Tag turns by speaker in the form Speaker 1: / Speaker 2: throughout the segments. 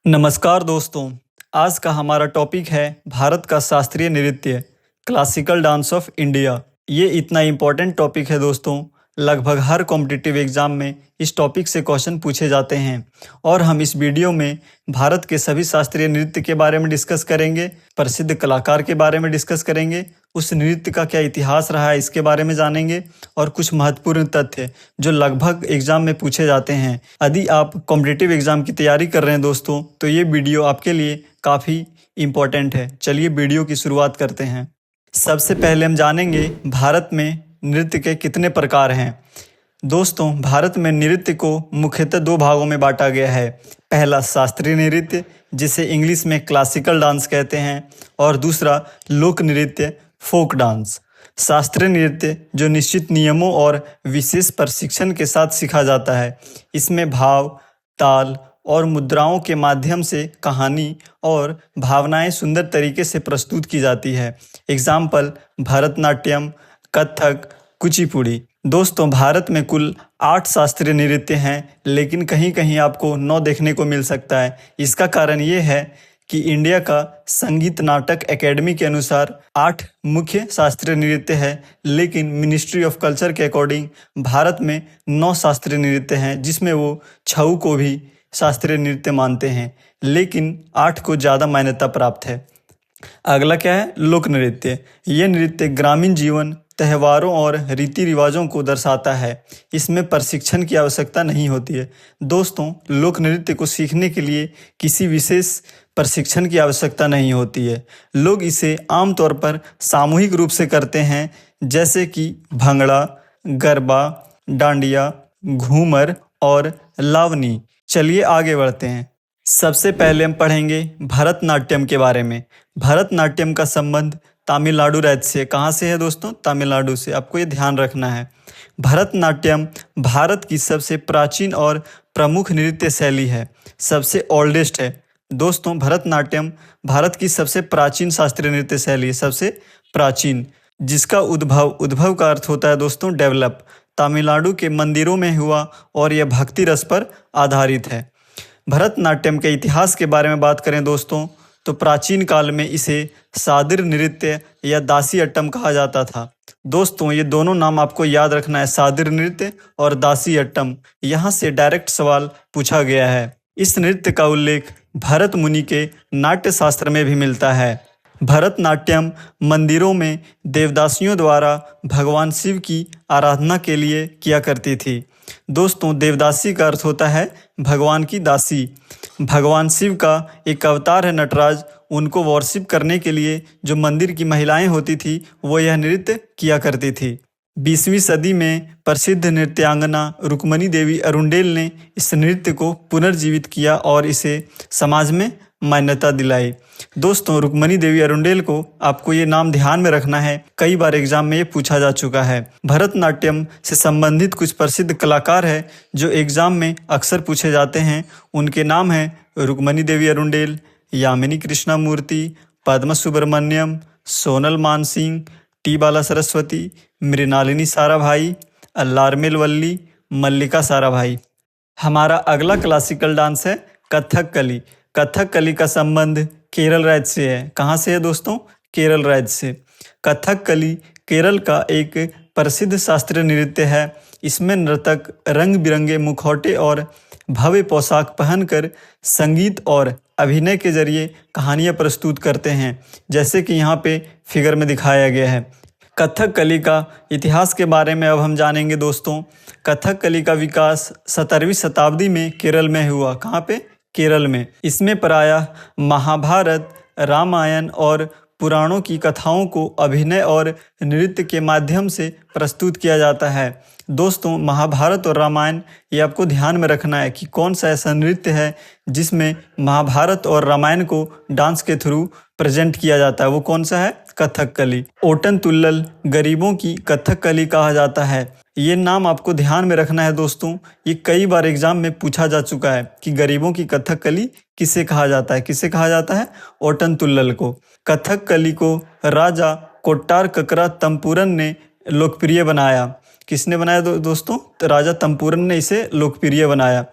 Speaker 1: नमस्कार दोस्तों। आज का हमारा टॉपिक है भारत का शास्त्रीय नृत्य क्लासिकल डांस ऑफ इंडिया। ये इतना इम्पोर्टेंट टॉपिक है दोस्तों, लगभग हर कॉम्पिटिटिव एग्जाम में इस टॉपिक से क्वेश्चन पूछे जाते हैं और हम इस वीडियो में भारत के सभी शास्त्रीय नृत्य के बारे में डिस्कस करेंगे, प्रसिद्ध कलाकार के बारे में डिस्कस करेंगे, उस नृत्य का क्या इतिहास रहा है इसके बारे में जानेंगे और कुछ महत्वपूर्ण तथ्य जो लगभग एग्जाम में पूछे जाते हैं। यदि आप कॉम्पिटिटिव एग्जाम की तैयारी कर रहे हैं दोस्तों, तो ये वीडियो आपके लिए काफ़ी इम्पोर्टेंट है। चलिए वीडियो की शुरुआत करते हैं। सबसे पहले हम जानेंगे भारत में नृत्य के कितने प्रकार हैं। दोस्तों, भारत में नृत्य को मुख्यतः दो भागों में बांटा गया है। पहला शास्त्रीय नृत्य, जिसे इंग्लिश में क्लासिकल डांस कहते हैं, और दूसरा लोक नृत्य फोक डांस। शास्त्रीय नृत्य जो निश्चित नियमों और विशेष प्रशिक्षण के साथ सीखा जाता है। इसमें भाव, ताल और मुद्राओं के माध्यम से कहानी और भावनाएं सुंदर तरीके से प्रस्तुत की जाती है। एग्जाम्पल भरतनाट्यम, कथक, कुचिपुड़ी। दोस्तों, भारत में कुल 8 शास्त्रीय नृत्य हैं, लेकिन कहीं कहीं आपको 9 देखने को मिल सकता है। इसका कारण ये है कि इंडिया का संगीत नाटक एकेडमी के अनुसार 8 मुख्य शास्त्रीय नृत्य है, लेकिन मिनिस्ट्री ऑफ कल्चर के अकॉर्डिंग भारत में 9 शास्त्रीय नृत्य हैं, जिसमें वो छऊ को भी शास्त्रीय नृत्य मानते हैं, लेकिन 8 को ज़्यादा मान्यता प्राप्त है। अगला क्या है? लोक नृत्य। ये नृत्य ग्रामीण जीवन, त्योहारों और रीति रिवाजों को दर्शाता है। इसमें प्रशिक्षण की आवश्यकता नहीं होती है। दोस्तों, लोक नृत्य को सीखने के लिए किसी विशेष प्रशिक्षण की आवश्यकता नहीं होती है। लोग इसे आमतौर पर सामूहिक रूप से करते हैं, जैसे कि भंगड़ा, गरबा, डांडिया, घूमर और लावनी। चलिए आगे बढ़ते हैं। सबसे पहले हम पढ़ेंगे भरतनाट्यम के बारे में। भरतनाट्यम का संबंध तमिलनाडु राज्य से, कहाँ से है दोस्तों? तमिलनाडु से। आपको ये ध्यान रखना है। भरतनाट्यम भारत की सबसे प्राचीन और प्रमुख नृत्य शैली है, सबसे ओल्डेस्ट है। दोस्तों, भरतनाट्यम भारत की सबसे प्राचीन शास्त्रीय नृत्य शैली है, सबसे प्राचीन, जिसका उद्भव का अर्थ होता है दोस्तों डेवलप। तमिलनाडु के मंदिरों में हुआ और यह भक्ति रस पर आधारित है। भरतनाट्यम के इतिहास के बारे में बात करें दोस्तों, तो प्राचीन काल में इसे सादिर नृत्य या दासी अट्टम कहा जाता था। दोस्तों, ये दोनों नाम आपको याद रखना है, सादिर नृत्य और दासी अट्टम। यहाँ से डायरेक्ट सवाल पूछा गया है। इस नृत्य का उल्लेख भरत मुनि के नाट्य शास्त्र में भी मिलता है। भरतनाट्यम मंदिरों में देवदासियों द्वारा भगवान शिव की आराधना के लिए किया करती थी। दोस्तों, देवदासी का अर्थ होता है भगवान की दासी। भगवान शिव का एक अवतार है नटराज। उनको वर्शिप करने के लिए जो मंदिर की महिलाएं होती थी, वो यह नृत्य किया करती थी। 20वीं सदी में प्रसिद्ध नृत्यांगना रुक्मणी देवी अरुंडेल ने इस नृत्य को पुनर्जीवित किया और इसे समाज में मान्यता दिलाई। दोस्तों, रुक्मणी देवी अरुंडेल को आपको ये नाम ध्यान में रखना है, कई बार एग्जाम में ये पूछा जा चुका है। भरतनाट्यम से संबंधित कुछ प्रसिद्ध कलाकार हैं जो एग्जाम में अक्सर पूछे जाते हैं। उनके नाम हैं रुक्मणी देवी अरुंडेल, यामिनी कृष्णमूर्ति, पद्मा सुब्रमण्यम, सोनल मानसिंह, टी बाला सरस्वती, मृणालिनी साराभाई, अल्लारमेल वल्ली, मल्लिका साराभाई। हमारा अगला क्लासिकल डांस है कथकली। कथकली का संबंध केरल राज्य से है। कहाँ से है दोस्तों? केरल राज्य से। कथकली केरल का एक प्रसिद्ध शास्त्रीय नृत्य है। इसमें नर्तक रंग बिरंगे मुखौटे और भव्य पोशाक पहनकर संगीत और अभिनय के जरिए कहानियाँ प्रस्तुत करते हैं, जैसे कि यहाँ पे फिगर में दिखाया गया है। कथकली का इतिहास के बारे में अब हम जानेंगे दोस्तों। कथकली का विकास 17वीं शताब्दी में केरल में हुआ। कहाँ पे? केरल में। इसमें प्रायः महाभारत, रामायण और पुराणों की कथाओं को अभिनय और नृत्य के माध्यम से प्रस्तुत किया जाता है। दोस्तों, महाभारत और रामायण, ये आपको ध्यान में रखना है कि कौन सा ऐसा नृत्य है जिसमें महाभारत और रामायण को डांस के थ्रू प्रेजेंट किया जाता है। वो कौन सा है? कथकली। ओटन तुल्लल गरीबों की कथकली कहा जाता है। ये नाम आपको ध्यान में रखना है दोस्तों। ये कई बार एग्जाम में पूछा जा चुका है कि गरीबों की कथकली किसे कहा जाता है? किसे कहा जाता है? ओटन तुल्लल को। कथकली को राजा कोट्टार ककरा तंपूरन ने लोकप्रिय बनाया। किसने बनाया दोस्तों? तो राजा तंपूरन ने इसे लोकप्रिय बनाया।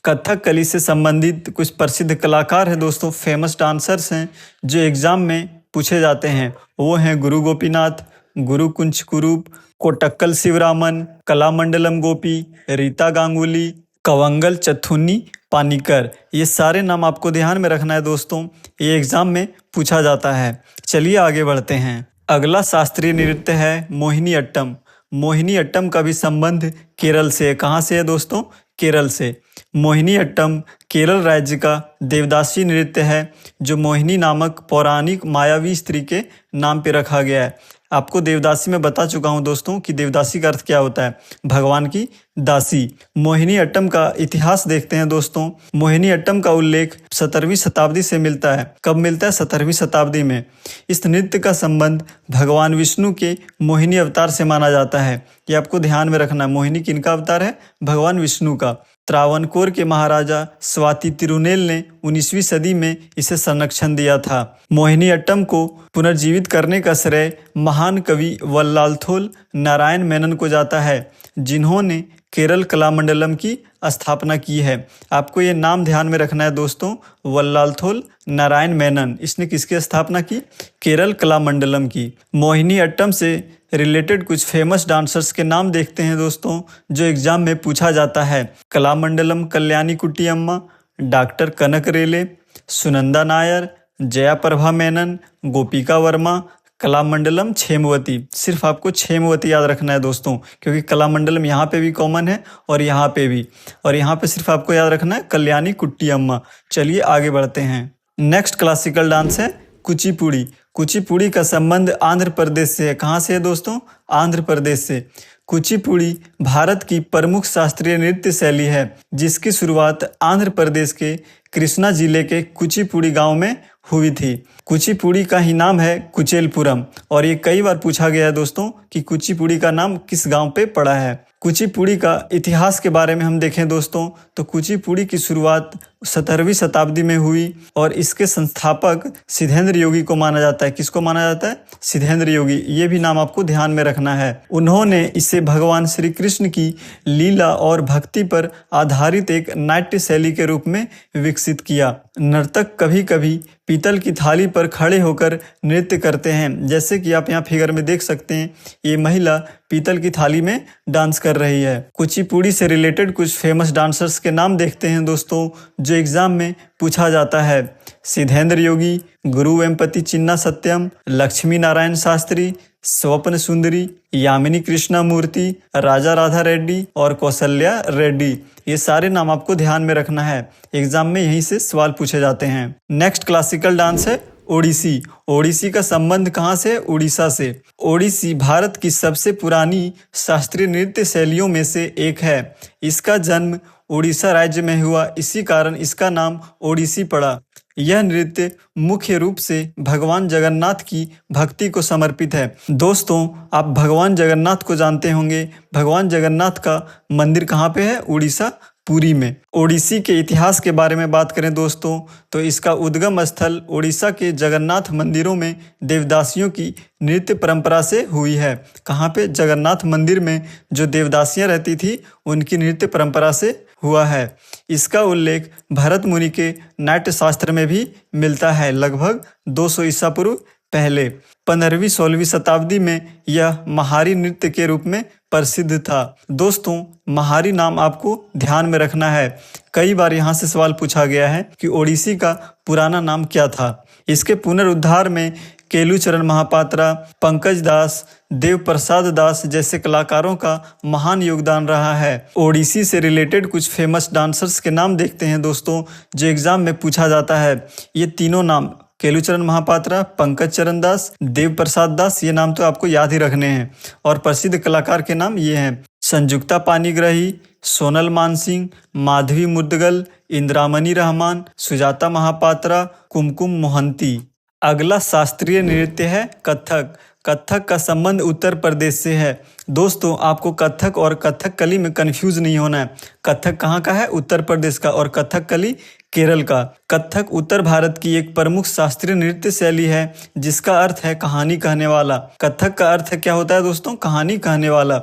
Speaker 1: कथक कली से संबंधित कुछ प्रसिद्ध कलाकार हैं दोस्तों, फेमस डांसर्स हैं जो एग्जाम में पूछे जाते हैं। वो हैं गुरु गोपीनाथ, गुरु कुंच कुरूप, कोटक्कल शिवरामन, कलामंडलम गोपी, रीता गांगुली, कवंगल चथुन्नी पानीकर। ये सारे नाम आपको ध्यान में रखना है दोस्तों, ये एग्जाम में पूछा जाता है। चलिए आगे बढ़ते हैं। अगला शास्त्रीय नृत्य है मोहिनी अट्टम। मोहिनी अट्टम का भी संबंध केरल से है। कहाँ से है दोस्तों? केरल से। मोहिनी अट्टम केरल राज्य का देवदासी नृत्य है जो मोहिनी नामक पौराणिक मायावी स्त्री के नाम पे रखा गया है। आपको देवदासी में बता चुका हूँ दोस्तों कि देवदासी का अर्थ क्या होता है, भगवान की दासी। मोहिनी अट्टम का इतिहास देखते हैं दोस्तों। मोहिनी अट्टम का उल्लेख 17वीं शताब्दी से मिलता है। कब मिलता है? 17वीं शताब्दी में। इस नृत्य का संबंध भगवान विष्णु के मोहिनी अवतार से माना जाता है। ये आपको ध्यान में रखना है। मोहिनी किनका अवतार है? भगवान विष्णु का। त्रावणकोर के महाराजा स्वाति तिरुनेल ने 19वीं सदी में इसे संरक्षण दिया था। मोहिनी अट्टम को पुनर्जीवित करने का श्रेय महान कवि वल्लालथोल नारायण मेनन को जाता है, जिन्होंने केरल कलामंडलम की स्थापना की है। आपको ये नाम ध्यान में रखना है दोस्तों, वल्लालथोल नारायण मेनन। इसने किसकी स्थापना की? केरल कलामंडलम की। मोहिनी अट्टम से रिलेटेड कुछ फेमस डांसर्स के नाम देखते हैं दोस्तों, जो एग्जाम में पूछा जाता है। कलामंडलम कल्याणी कुट्टी अम्मा, डॉक्टर कनक रेले, सुनंदा नायर, जया प्रभा मेनन, गोपिका वर्मा, कलामंडलम क्षेमवती। सिर्फ आपको क्षेमवती याद रखना है दोस्तों, क्योंकि कलामंडलम यहाँ पे भी कॉमन है और यहाँ पे भी, और यहाँ पे सिर्फ आपको याद रखना है कल्याणी कुट्टी अम्मा। चलिए आगे बढ़ते हैं। नेक्स्ट क्लासिकल डांस है कुचिपुड़ी। कुचिपुड़ी का संबंध आंध्र प्रदेश से है। कहाँ से है दोस्तों? आंध्र प्रदेश से। कुचिपुड़ी भारत की प्रमुख शास्त्रीय नृत्य शैली है, जिसकी शुरुआत आंध्र प्रदेश के कृष्णा जिले के कुचिपुड़ी गांव में हुई थी। कुचिपुड़ी का ही नाम है कुचेलपुरम, और ये कई बार पूछा गया है दोस्तों कि कुचिपुड़ी का नाम किस गांव पे पड़ा है। कुचिपुड़ी का इतिहास के बारे में हम देखें दोस्तों, तो कुचिपुड़ी की शुरुआत 17वीं शताब्दी में हुई और इसके संस्थापक सिद्धेंद्र योगी को माना जाता है। किसको माना जाता है? सिद्धेंद्र योगी। ये भी नाम आपको ध्यान में रखना है। उन्होंने इसे भगवान श्री कृष्ण की लीला और भक्ति पर आधारित एक नाट्य शैली के रूप में विकसित किया। नर्तक कभी कभी पीतल की थाली पर खड़े होकर नृत्य करते हैं, जैसे कि आप यहाँ फिगर में देख सकते हैं। ये महिला पीतल की थाली में डांस कर रही है। कुचिपुड़ी से रिलेटेड कुछ फेमस डांसर्स के नाम देखते हैं दोस्तों, जो एग्जाम में पूछा जाता है। सिद्धेंद्र योगी, गुरु वेम्पति चिन्ना सत्यम, लक्ष्मी नारायण शास्त्री, स्वप्न सुंदरी, यामिनी कृष्णा मूर्ति, राजा राधा रेड्डी और कौशल्या रेड्डी। ये सारे नाम आपको ध्यान में रखना है, एग्जाम में यहीं से सवाल पूछे जाते हैं। नेक्स्ट क्लासिकल डांस है ओडिसी। ओडिसी का संबंध कहाँ से? उड़ीसा से। ओडिसी भारत की सबसे पुरानी शास्त्रीय नृत्य शैलियों में से एक है। इसका जन्म उड़ीसा राज्य में हुआ, इसी कारण इसका नाम ओडिसी पड़ा। यह नृत्य मुख्य रूप से भगवान जगन्नाथ की भक्ति को समर्पित है। दोस्तों, आप भगवान जगन्नाथ को जानते होंगे। भगवान जगन्नाथ का मंदिर कहाँ पे है? उड़ीसा, पुरी में। ओडिसी के इतिहास के बारे में बात करें दोस्तों, तो इसका उद्गम स्थल उड़ीसा के जगन्नाथ मंदिरों में देवदासियों की नृत्य परंपरा से हुई है। कहाँ पे? जगन्नाथ मंदिर में जो देवदासियां रहती थी, उनकी नृत्य परंपरा से हुआ है। इसका उल्लेख भरत मुनि के नाट्य शास्त्र में भी मिलता है, लगभग 200 ईसा पूर्व पहले। 15वीं-16वीं शताब्दी में यह महारी नृत्य के रूप में प्रसिद्ध था। दोस्तों, महारी नाम आपको ध्यान में रखना है। कई बार यहाँ से सवाल पूछा गया है कि ओडिसी का पुराना नाम क्या था। इसके पुनरुद्धार में केलुचरण महापात्रा, पंकज दास, देव प्रसाद दास जैसे कलाकारों का महान योगदान रहा है। ओडिसी से रिलेटेड कुछ फेमस डांसर्स के नाम देखते हैं दोस्तों, जो एग्जाम में पूछा जाता है। ये तीनों नाम, केलुचरण महापात्रा, पंकज चरण दास, देव प्रसाद दास, ये नाम तो आपको याद ही रखने हैं। और प्रसिद्ध कलाकार के नाम ये हैं: संजुक्ता पानीग्राही, सोनल मानसिंह, माधवी मुद्गल, इंद्रामणि रहमान, सुजाता महापात्रा, कुमकुम मोहंती। अगला शास्त्रीय नृत्य है कथक। कथक का संबंध उत्तर प्रदेश से है। दोस्तों, आपको कथक और कथकली में कंफ्यूज नहीं होना है। कथक कहाँ का है? उत्तर प्रदेश का। और कथकली केरल का। कथक उत्तर भारत की एक प्रमुख शास्त्रीय नृत्य शैली है जिसका अर्थ है कहानी कहने वाला। कथक का अर्थ क्या होता है दोस्तों? कहानी कहने वाला।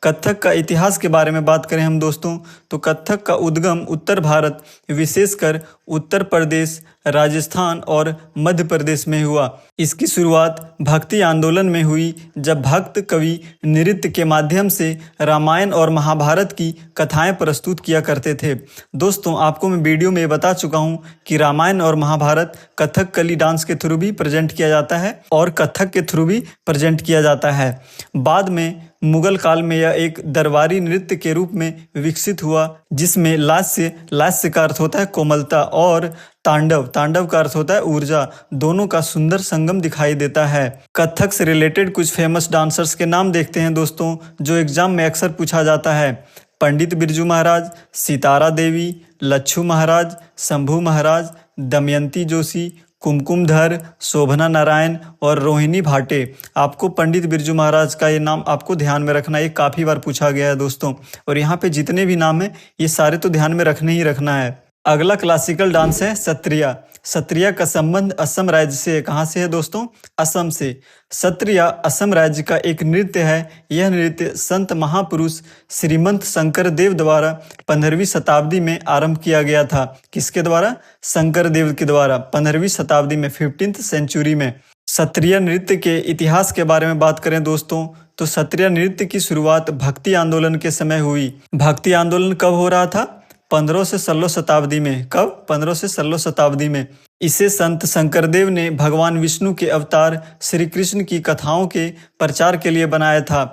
Speaker 1: कथक का इतिहास के बारे में बात करें हम दोस्तों, तो कथक का उद्गम उत्तर भारत, विशेषकर उत्तर प्रदेश, राजस्थान और मध्य प्रदेश में हुआ। इसकी शुरुआत भक्ति आंदोलन में हुई, जब भक्त कवि नृत्य के माध्यम से रामायण और महाभारत की कथाएं प्रस्तुत किया करते थे। दोस्तों, आपको मैं वीडियो में बता चुका हूं कि रामायण और महाभारत कथकली डांस के थ्रू भी प्रेजेंट किया जाता है और कथक के थ्रू भी प्रेजेंट किया जाता है। बाद में मुगल काल में यह एक दरबारी नृत्य के रूप में विकसित हुआ, जिसमें लास्य का अर्थ होता है कोमलता, और तांडव का अर्थ होता है ऊर्जा, दोनों का सुंदर संगम दिखाई देता है। कथक से रिलेटेड कुछ फेमस डांसर्स के नाम देखते हैं दोस्तों, जो एग्जाम में अक्सर पूछा जाता है। पंडित बिरजू महाराज, सितारा देवी, लच्छू महाराज, शंभू महाराज, दमयंती जोशी, कुमकुमधर, शोभना नारायण और रोहिणी भाटे। आपको पंडित बिरजू महाराज का ये नाम आपको ध्यान में रखना, ये काफ़ी बार पूछा गया है दोस्तों, और यहाँ पे जितने भी नाम हैं ये सारे तो ध्यान में रखने ही रखना है। अगला क्लासिकल डांस है सत्रिया। सत्रिया का संबंध असम राज्य से है। कहाँ से है दोस्तों? असम से। सत्रिया असम राज्य का एक नृत्य है। यह नृत्य संत महापुरुष श्रीमंत शंकर देव द्वारा 15वीं शताब्दी में आरंभ किया गया था। किसके द्वारा? शंकर देव के द्वारा 15वीं शताब्दी में, 15th सेंचुरी में। सत्रिया नृत्य के इतिहास के बारे में बात करें दोस्तों, तो सत्रिया नृत्य की शुरुआत भक्ति आंदोलन के समय हुई। भक्ति आंदोलन कब हो रहा था? 15 से 16 शताब्दी में। कब? 15 से 16 शताब्दी में। इसे संत शंकरदेव ने भगवान विष्णु के अवतार श्री कृष्ण की कथाओं के प्रचार के लिए बनाया था।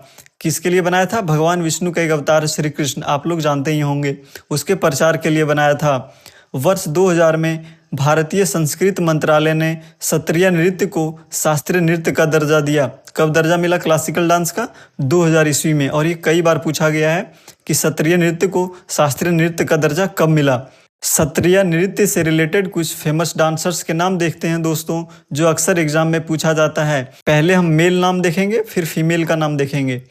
Speaker 1: किसके लिए बनाया था? भगवान विष्णु का एक अवतार श्री कृष्ण, आप लोग जानते ही होंगे, उसके प्रचार के लिए बनाया था। वर्ष 2000 में भारतीय संस्कृत मंत्रालय ने सत्रिया नृत्य को शास्त्रीय नृत्य का दर्जा दिया। कब दर्जा मिला क्लासिकल डांस का? 2000 ईस्वी में। और ये कई बार पूछा गया है कि सत्रिया नृत्य को शास्त्रीय नृत्य का दर्जा कब मिला। सत्रिया नृत्य से रिलेटेड कुछ फेमस डांसर्स के नाम देखते हैं दोस्तों, जो अक्सर एग्जाम में पूछा जाता है। पहले हम मेल नाम देखेंगे, फिर फीमेल का नाम देखेंगे।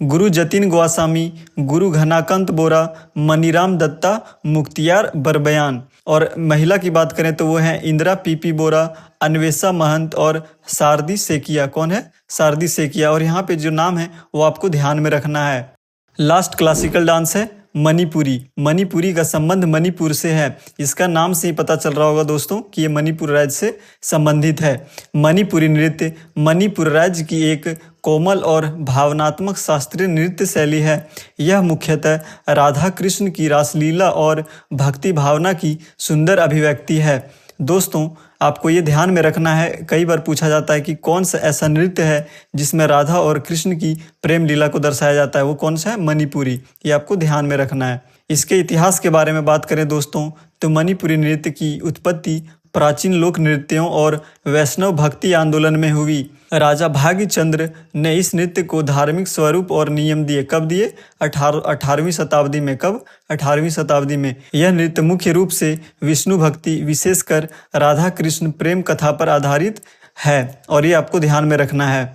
Speaker 1: गुरु जतिन गोस्वामी, गुरु घनाकांत बोरा, मनीराम दत्ता, मुख्तियार बरबयान। और महिला की बात करें तो वो है इंदिरा पीपी बोरा, अन्वेषा महंत और शारदी सेकिया। कौन है? शारदी सेकिया। और यहाँ पे जो नाम है वो आपको ध्यान में रखना है। लास्ट क्लासिकल डांस है मणिपुरी। मणिपुरी का संबंध मणिपुर से है। इसका नाम से ही पता चल रहा होगा दोस्तों कि ये मणिपुर राज्य से संबंधित है। मणिपुरी नृत्य मणिपुर राज्य की एक कोमल और भावनात्मक शास्त्रीय नृत्य शैली है। यह मुख्यतः राधा कृष्ण की रासलीला और भक्ति भावना की सुंदर अभिव्यक्ति है। दोस्तों, आपको ये ध्यान में रखना है, कई बार पूछा जाता है कि कौन सा ऐसा नृत्य है जिसमें राधा और कृष्ण की प्रेम लीला को दर्शाया जाता है, वो कौन सा है? मणिपुरी। ये आपको ध्यान में रखना है। इसके इतिहास के बारे में बात करें दोस्तों, तो मणिपुरी नृत्य की उत्पत्ति प्राचीन लोक नृत्यों और वैष्णव भक्ति आंदोलन में हुई। राजा भाग्यचंद्र ने इस नृत्य को धार्मिक स्वरूप और नियम दिए। कब दिए? 18वीं शताब्दी में। कब? 18वीं शताब्दी में। यह नृत्य मुख्य रूप से विष्णु भक्ति, विशेषकर राधा कृष्ण प्रेम कथा पर आधारित है, और ये आपको ध्यान में रखना है।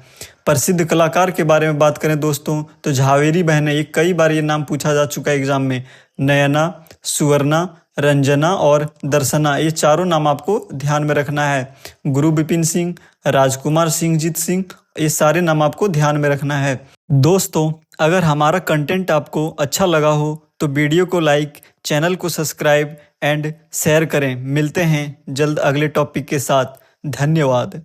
Speaker 1: प्रसिद्ध कलाकार के बारे में बात करें दोस्तों, तो झावेरी बहनें, ये कई बार ये नाम पूछा जा चुका है एग्जाम में। नयना, सुवर्णा, रंजना और दर्शना, ये चारों नाम आपको ध्यान में रखना है। गुरु विपिन सिंह, राजकुमार सिंहजीत सिंह, ये सारे नाम आपको ध्यान में रखना है। दोस्तों, अगर हमारा कंटेंट आपको अच्छा लगा हो तो वीडियो को लाइक, चैनल को सब्सक्राइब एंड शेयर करें। मिलते हैं जल्द अगले टॉपिक के साथ। धन्यवाद।